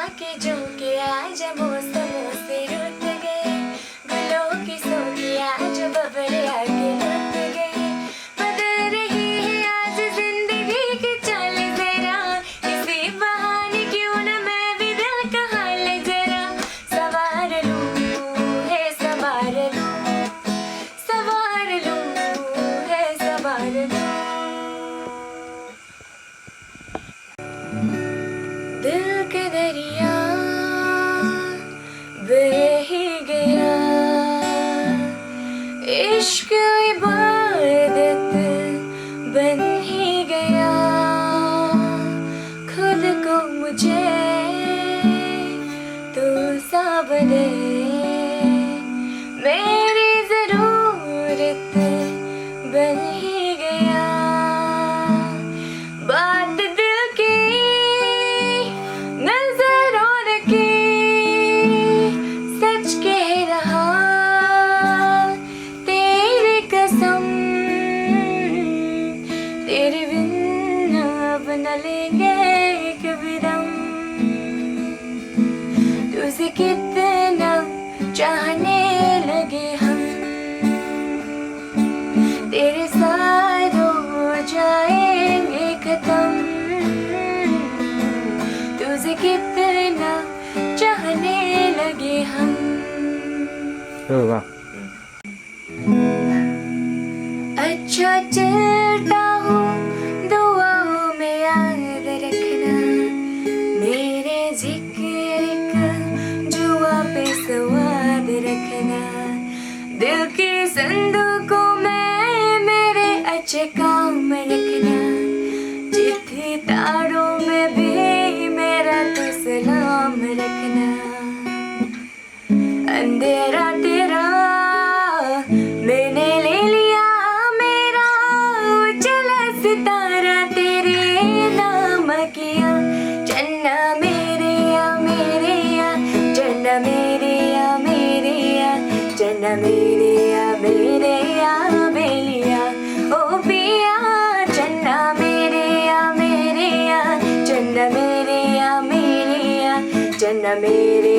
के झोंके आज मौसमों से रुठ गए, गुलों की सोखी आज बबरे आके लुट गए। बदल रही है आज जिंदगी की चाल जरा, इसी बहाने क्यों न मैं भी दिल का हाल जरा सवार लूं, है सवार लूं, सवार लूं, है सवार लूं। दिल के दरिया बह ही गया, इश्क इबादत बन ही गया। खुद को मुझे तू सा बने, मेरी जरूरत बन ही गया। बात दिल की नजरों की सच कह रहा, तेरी कसम तेरे बिन अब न लेंगे कभी दम। तुझे कितना चाहने लगे हम, तेरे साथ हो जाएंगे खत्म। तुझे कितना चाहने लगे हम। वाह। अच्छा चलता हूँ दुआओं में याद रखना, मेरे जिक्र का जुआ पे स्वाद रखना। दिल की संदूकों में मेरे अच्छे काम रखना, चिट्ठी तारों में भी मेरा तो सलाम रखना। अंधेरा तेरा मैंने ले लिया मेरा, उजला सितारा तेरे नाम किया। चन्ना मेरे या मेरे या, चन्ना मेरे या मेरे या, चन्ना मेरे या मेरे या बेलिया ओ पिया। चन्ना मेरे या मेरे या, चन्ना मेरे या मेरे या, चन्ना मेरे